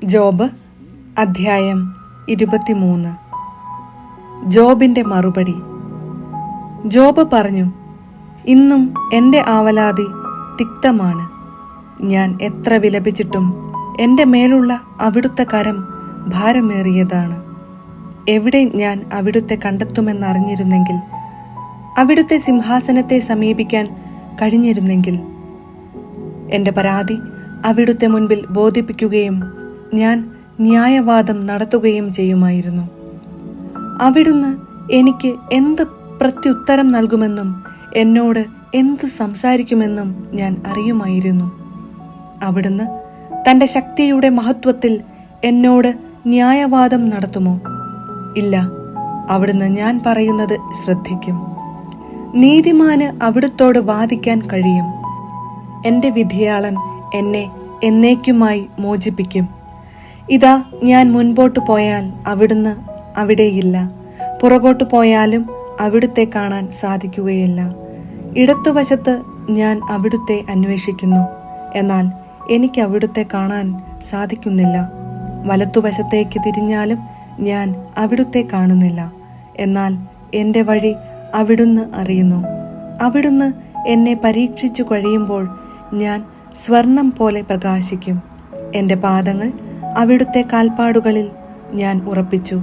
Job അധ്യായം 23. ജോബിന്റെ മറുപടി. ജോബ് പറഞ്ഞു, ഇന്നും എൻ്റെ ആവലാതി തിക്തമാണ്. ഞാൻ എത്ര വിലപിച്ചിട്ടും എൻ്റെ മേലുള്ള അവിടുത്തെ കരം ഭാരമേറിയതാണ്. എവിടെ ഞാൻ അവിടുത്തെ കണ്ടെത്തുമെന്നറിഞ്ഞിരുന്നെങ്കിൽ, അവിടുത്തെ സിംഹാസനത്തെ സമീപിക്കാൻ കഴിഞ്ഞിരുന്നെങ്കിൽ, എൻ്റെ പരാതി അവിടുത്തെ മുൻപിൽ ബോധിപ്പിക്കുകയും ഞാൻ ന്യായവാദം നടത്തുകയും ചെയ്യുമായിരുന്നു. അവിടുന്ന് എനിക്ക് എന്ത് പ്രത്യുത്തരം നൽകുമെന്നും എന്നോട് എന്ത് സംസാരിക്കുമെന്നും ഞാൻ അറിയുമായിരുന്നു. അവിടുന്ന് തൻ്റെ ശക്തിയുടെ മഹത്വത്തിൽ എന്നോട് ന്യായവാദം നടത്തുമോ? ഇല്ല, അവിടുന്ന് ഞാൻ പറയുന്നത് ശ്രദ്ധിക്കും. നീതിമാന് അവിടുത്തോട് വാദിക്കാൻ കഴിയും. എൻ്റെ വിധിയാളൻ എന്നെ എന്നേക്കുമായി മോചിപ്പിക്കും. ഇതാ, ഞാൻ മുൻപോട്ട് പോയാൽ അവിടുന്ന് അവിടെയില്ല, പുറകോട്ട് പോയാലും അവിടുത്തെ കാണാൻ സാധിക്കുകയില്ല. ഇടത്തുവശത്ത് ഞാൻ അവിടുത്തെ അന്വേഷിക്കുന്നു, എന്നാൽ എനിക്ക് അവിടുത്തെ കാണാൻ സാധിക്കുന്നില്ല. വലത്തുവശത്തേക്ക് തിരിഞ്ഞാലും ഞാൻ അവിടുത്തെ കാണുന്നില്ല. എന്നാൽ എൻ്റെ വഴി അവിടുന്ന് അറിയുന്നു. അവിടുന്ന് എന്നെ പരീക്ഷിച്ചു കഴിയുമ്പോൾ ഞാൻ സ്വർണം പോലെ പ്രകാശിക്കും. എൻ്റെ പാദങ്ങൾ അവിടുത്തെ കാൽപ്പാടുകളിൽ ഞാൻ ഉറപ്പിച്ചു.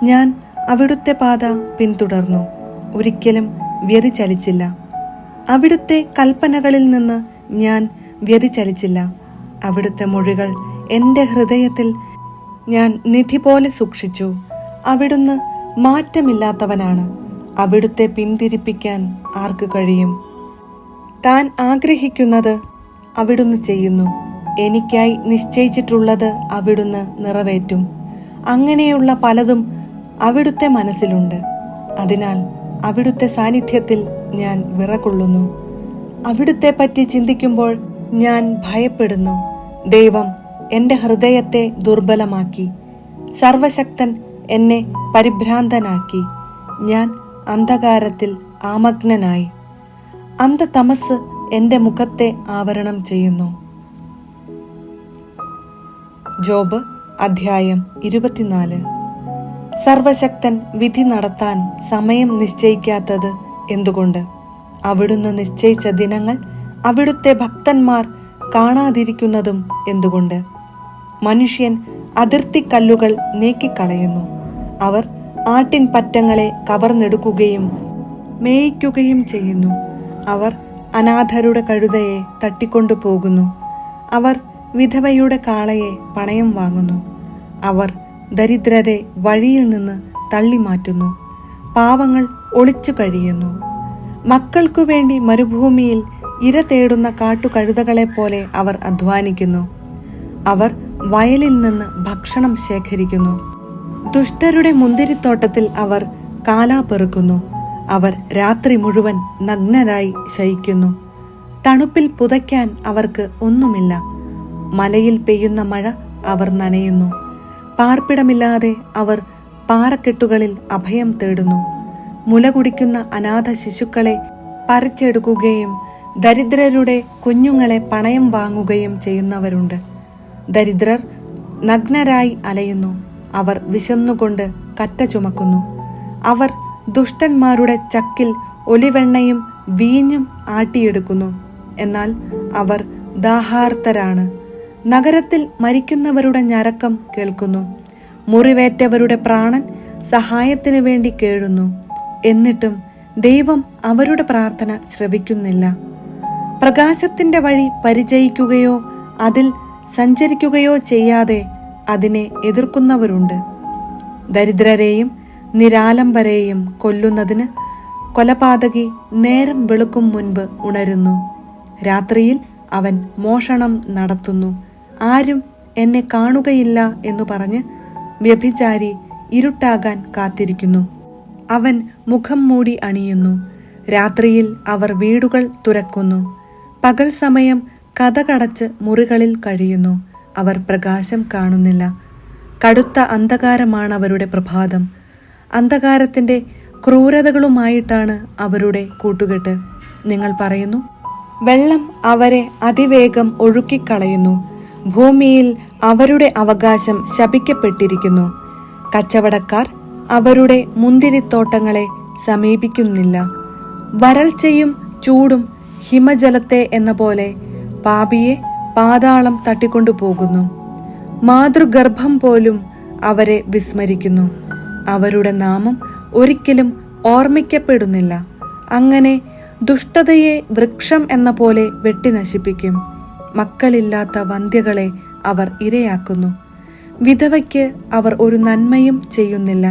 ഞാൻ അവിടുത്തെ പാത പിന്തുടർന്നു, ഒരിക്കലും വ്യതിചലിച്ചില്ല. അവിടുത്തെ കൽപ്പനകളിൽ നിന്ന് ഞാൻ വ്യതിചലിച്ചില്ല. അവിടുത്തെ മൊഴികൾ എൻ്റെ ഹൃദയത്തിൽ ഞാൻ നിധി പോലെ സൂക്ഷിച്ചു. അവിടുന്ന് മാറ്റമില്ലാത്തവനാണ്. അവിടുത്തെ പിന്തിരിപ്പിക്കാൻ ആർക്ക് കഴിയും? താൻ ആഗ്രഹിക്കുന്നത് അവിടുന്ന് ചെയ്യുന്നു. എനിക്കായി നിശ്ചയിച്ചിട്ടുള്ളത് അവിടുന്ന് നിറവേറ്റും. അങ്ങനെയുള്ള പലതും അവിടുത്തെ മനസ്സിലുണ്ട്. അതിനാൽ അവിടുത്തെ സാന്നിധ്യത്തിൽ ഞാൻ വിറകൊള്ളുന്നു. അവിടുത്തെ പറ്റി ചിന്തിക്കുമ്പോൾ ഞാൻ ഭയപ്പെടുന്നു. ദൈവം എൻ്റെ ഹൃദയത്തെ ദുർബലമാക്കി. സർവശക്തൻ എന്നെ പരിഭ്രാന്തനാക്കി. ഞാൻ അന്ധകാരത്തിൽ ആമഗ്നനായി. അന്ധതമസ് എൻ്റെ മുഖത്തെ ആവരണം ചെയ്യുന്നു. ജോബ് അധ്യായം 24. സർവശക്തൻ വിധി നടത്താൻ സമയം നിശ്ചയിക്കാത്തത് എന്തുകൊണ്ട്? അവിടുന്ന് നിശ്ചയിച്ച ദിനങ്ങൾ അവിടുത്തെ ഭക്തന്മാർ കാണാതിരിക്കുന്നതും എന്തുകൊണ്ട്? മനുഷ്യൻ അതിർത്തിക്കല്ലുകൾ നീക്കിക്കളയുന്നു. അവർ ആട്ടിൻ പറ്റങ്ങളെ കവർന്നെടുക്കുകയും മേയിക്കുകയും ചെയ്യുന്നു. അവർ അനാഥരുടെ കഴുതയെ തട്ടിക്കൊണ്ടു പോകുന്നു. അവർ വിധവയുടെ കാളയെ പണയം വാങ്ങുന്നു. അവർ ദരിദ്രരെ വഴിയിൽ നിന്ന് തള്ളിമാറ്റുന്നു. പാവങ്ങൾ ഒളിച്ചു കഴിയുന്നു. മക്കൾക്കു വേണ്ടി മരുഭൂമിയിൽ ഇര തേടുന്ന കാട്ടുകഴുതകളെ പോലെ അവർ അധ്വാനിക്കുന്നു. അവർ വയലിൽ നിന്ന് ഭക്ഷണം ശേഖരിക്കുന്നു. ദുഷ്ടരുടെ മുന്തിരിത്തോട്ടത്തിൽ അവർ കാലാ പെറുക്കുന്നു. അവർ രാത്രി മുഴുവൻ നഗ്നരായി ശയിക്കുന്നു. തണുപ്പിൽ പുതയ്ക്കാൻ അവർക്ക് ഒന്നുമില്ല. മലയിൽ പെയ്യുന്ന മഴ അവർ നനയുന്നു. പാർപ്പിടമില്ലാതെ അവർ പാറക്കെട്ടുകളിൽ അഭയം തേടുന്നു. മുല കുടിക്കുന്ന അനാഥ ശിശുക്കളെ പറിച്ചെടുക്കുകയും ദരിദ്രരുടെ കുഞ്ഞുങ്ങളെ പണയം വാങ്ങുകയും ചെയ്യുന്നവരുണ്ട്. ദരിദ്രർ നഗ്നരായി അലയുന്നു. അവർ വിശന്നുകൊണ്ട് കറ്റ ചുമക്കുന്നു. അവർ ദുഷ്ടന്മാരുടെ ചക്കിൽ ഒലിവെണ്ണയും വീഞ്ഞും ആട്ടിയെടുക്കുന്നു. എന്നാൽ അവർ ദാഹാർത്തരാണ്. നഗരത്തിൽ മരിക്കുന്നവരുടെ ഞരക്കം കേൾക്കുന്നു. മുറിവേറ്റവരുടെ പ്രാണൻ സഹായത്തിനു വേണ്ടി കേഴുന്നു. എന്നിട്ടും ദൈവം അവരുടെ പ്രാർത്ഥന ശ്രവിക്കുന്നില്ല. പ്രകാശത്തിന്റെ വഴി പരിചയിക്കുകയോ അതിൽ സഞ്ചരിക്കുകയോ ചെയ്യാതെ അതിനെ എതിർക്കുന്നവരുണ്ട്. ദരിദ്രരെയും നിരാലംബരെയും കൊല്ലുന്നതിന് കൊലപാതകി നേരം വെളുക്കും മുൻപ് ഉണരുന്നു. രാത്രിയിൽ അവൻ മോഷണം നടത്തുന്നു. ആരും എന്നെ കാണുകയില്ല എന്നു പറഞ്ഞ് വ്യഭിചാരി ഇരുട്ടാകാൻ കാത്തിരിക്കുന്നു. അവൻ മുഖം മൂടി അണിയുന്നു. രാത്രിയിൽ അവർ വീടുകൾ തുറക്കുന്നു. പകൽ സമയം കതകടച്ച് മുറികളിൽ കഴിയുന്നു. അവർ പ്രകാശം കാണുന്നില്ല. കടുത്ത അന്ധകാരമാണവരുടെ പ്രഭാതം. അന്ധകാരത്തിന്റെ ക്രൂരതകളുമായിട്ടാണ് അവരുടെ കൂട്ടുകെട്ട്. നിങ്ങൾ പറയുന്നു, വെള്ളം അവരെ അതിവേഗം ഒഴുക്കിക്കളയുന്നു. ഭൂമിയിൽ അവരുടെ അവകാശം ശപിക്കപ്പെട്ടിരിക്കുന്നു. കച്ചവടക്കാർ അവരുടെ മുന്തിരിത്തോട്ടങ്ങളെ സമീപിക്കുന്നില്ല. വരൾച്ചയും ചൂടും ഹിമജലത്തെ എന്ന പോലെ പാപിയെ പാതാളം തട്ടിക്കൊണ്ടുപോകുന്നു. മാതൃഗർഭം പോലും അവരെ വിസ്മരിക്കുന്നു. അവരുടെ നാമം ഒരിക്കലും ഓർമ്മിക്കപ്പെടുന്നില്ല. അങ്ങനെ ദുഷ്ടതയെ വൃക്ഷം എന്ന പോലെ വെട്ടി നശിപ്പിക്കും. മക്കളില്ലാത്ത വന്ധ്യകളെ അവർ ഇരയാക്കുന്നു. വിധവയ്ക്ക് അവർ ഒരു നന്മയും ചെയ്യുന്നില്ല.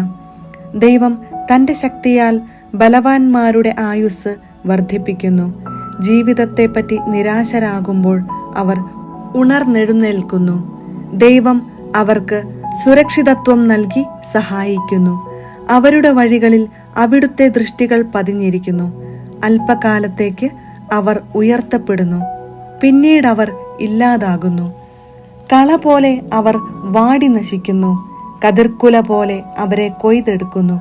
ദൈവം തൻ്റെ ശക്തിയാൽ ബലവാന്മാരുടെ ആയുസ് വർദ്ധിപ്പിക്കുന്നു. ജീവിതത്തെപ്പറ്റി നിരാശരാകുമ്പോൾ അവർ ഉണർന്നെഴുന്നേൽക്കുന്നു. ദൈവം അവർക്ക് സുരക്ഷിതത്വം നൽകി സഹായിക്കുന്നു. അവരുടെ വഴികളിൽ അവിടുത്തെ ദൃഷ്ടികൾ പതിഞ്ഞിരിക്കുന്നു. അല്പകാലത്തേക്ക് അവർ ഉയർത്തപ്പെടുന്നു, പിന്നീട് അവർ ഇല്ലാതാകുന്നു. കള പോലെ അവർ വാടി നശിക്കുന്നു. കതിർക്കുല പോലെ അവരെ കൊയ്തെടുക്കുന്നു.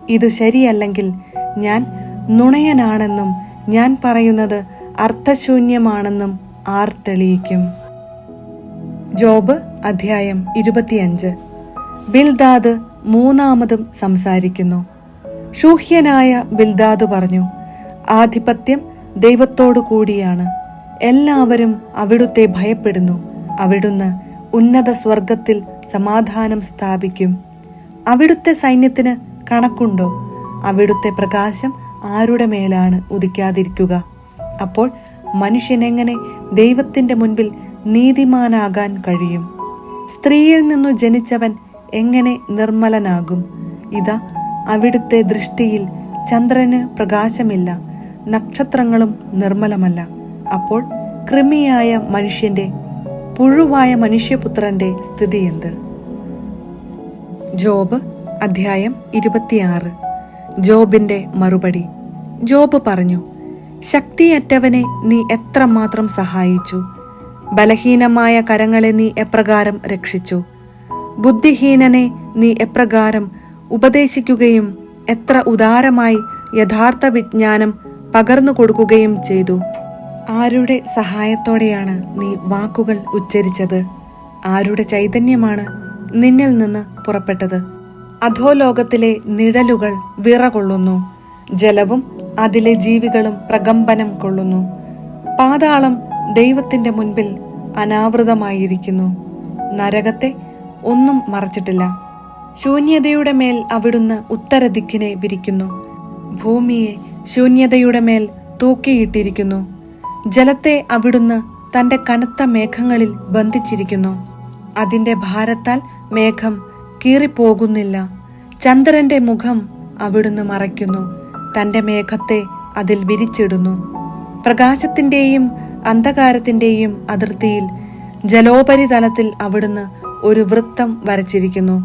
ഇതു ശരിയല്ലെങ്കിൽ ഞാൻ നുണയനാണെന്നും ഞാൻ പറയുന്നത് അർത്ഥശൂന്യമാണെന്നും ആർ തെളിയിക്കും? ജോബ് അധ്യായം 25. ബിൽദാദ് മൂന്നാമതും സംസാരിക്കുന്നു. ശൂഹ്യനായ ബിൽദാദ് പറഞ്ഞു, ആധിപത്യം ദൈവത്തോടു കൂടിയാണ്. എല്ലാവരും അവിടുത്തെ ഭയപ്പെടുന്നു. അവിടുന്ന് ഉന്നത സ്വർഗത്തിൽ സമാധാനം സ്ഥാപിക്കും. അവിടുത്തെ സൈന്യത്തിന് കണക്കുണ്ടോ? അവിടുത്തെ പ്രകാശം ആരുടെ മേലാണ് ഉദിക്കാതിരിക്കുക? അപ്പോൾ മനുഷ്യനെങ്ങനെ ദൈവത്തിന്റെ മുൻപിൽ നീതിമാനാകാൻ കഴിയും? സ്ത്രീയിൽ നിന്നു ജനിച്ചവൻ എങ്ങനെ നിർമ്മലനാകും? ഇതാ, അവിടുത്തെ ദൃഷ്ടിയിൽ ചന്ദ്രന് പ്രകാശമില്ല, നക്ഷത്രങ്ങളും നിർമ്മലമല്ല. അപ്പോൾ കൃമിയായ മനുഷ്യന്റെ, പുഴുവായ മനുഷ്യപുത്രന്റെ സ്ഥിതി എന്ത്? ജോബ് അധ്യായം 26. ജോബിന്റെ മറുപടി. ജോബ് പറഞ്ഞു, ശക്തിയറ്റവനെ നീ എത്രമാത്രം സഹായിച്ചു! ബലഹീനമായ കരങ്ങളെ നീ എപ്രകാരം രക്ഷിച്ചു! ബുദ്ധിഹീനനെ നീ എപ്രകാരം ഉപദേശിക്കുകയും എത്ര ഉദാരമായി യഥാർത്ഥ വിജ്ഞാനം പകർന്നു കൊടുക്കുകയും ചെയ്തു! ആരുടെ സഹായത്തോടെയാണ് നീ വാക്കുകൾ ഉച്ചരിച്ചത്? ആരുടെ ചൈതന്യമാണ് നിന്നിൽ നിന്ന് പുറപ്പെട്ടത്? അധോലോകത്തിലെ നിഴലുകൾ വിറകൊള്ളുന്നു. ജലവും അതിലെ ജീവികളും പ്രകമ്പനം കൊള്ളുന്നു. പാതാളം ദൈവത്തിന്റെ മുൻപിൽ അനാവൃതമായിരിക്കുന്നു. നരകത്തെ ഒന്നും മറച്ചിട്ടില്ല. ശൂന്യതയുടെ മേൽ അവിടുന്ന് ഉത്തരദിക്കിനെ വിരിക്കുന്നു. ഭൂമിയെ ശൂന്യതയുടെ മേൽ തൂക്കിയിട്ടിരിക്കുന്നു. ജലത്തെ അവിടുന്ന് തന്റെ കനത്ത മേഘങ്ങളിൽ ബന്ധിച്ചിരിക്കുന്നു. അതിന്റെ ഭാരത്താൽ മേഘം കീറിപ്പോകുന്നില്ല. ചന്ദ്രന്റെ മുഖം അവിടുന്ന് മറയ്ക്കുന്നു. തന്റെ മേഘത്തെ അതിൽ വിരിച്ചിടുന്നു. പ്രകാശത്തിന്റെയും അന്ധകാരത്തിന്റെയും അതിർത്തിയിൽ ജലോപരിതലത്തിൽ അവിടുന്ന് ഒരു വൃത്തം വരച്ചിരിക്കുന്നു.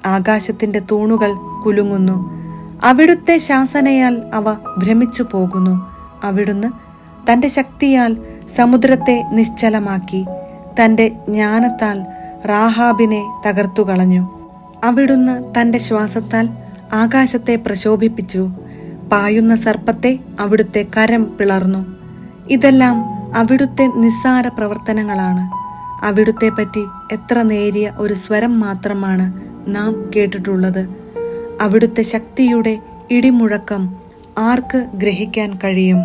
ആകാശത്തിന്റെ തൂണുകൾ കുലുങ്ങുന്നു. അവിടുത്തെ ശാസനയാൽ അവ ഭ്രമിച്ചു പോകുന്നു. അവിടുന്ന് തന്റെ ശക്തിയാൽ സമുദ്രത്തെ നിശ്ചലമാക്കി. തന്റെ ജ്ഞാനത്താൽ റാഹാബിനെ തകർത്തുകളഞ്ഞു. അവിടുന്ന് തന്റെ ശ്വാസത്താൽ ആകാശത്തെ പ്രശോഭിപ്പിച്ചു. പായുന്ന സർപ്പത്തെ അവിടുത്തെ കരം പിളർന്നു. ഇതെല്ലാം അവിടുത്തെ നിസ്സാര പ്രവർത്തനങ്ങളാണ്. അവിടുത്തെ പറ്റി എത്ര നേരിയ ഒരു സ്വരം മാത്രമാണ് നാം കേട്ടിട്ടുള്ളത്. അവിടുത്തെ ശക്തിയുടെ ഇടിമുഴക്കം ആർക്ക് ഗ്രഹിക്കാൻ കഴിയും?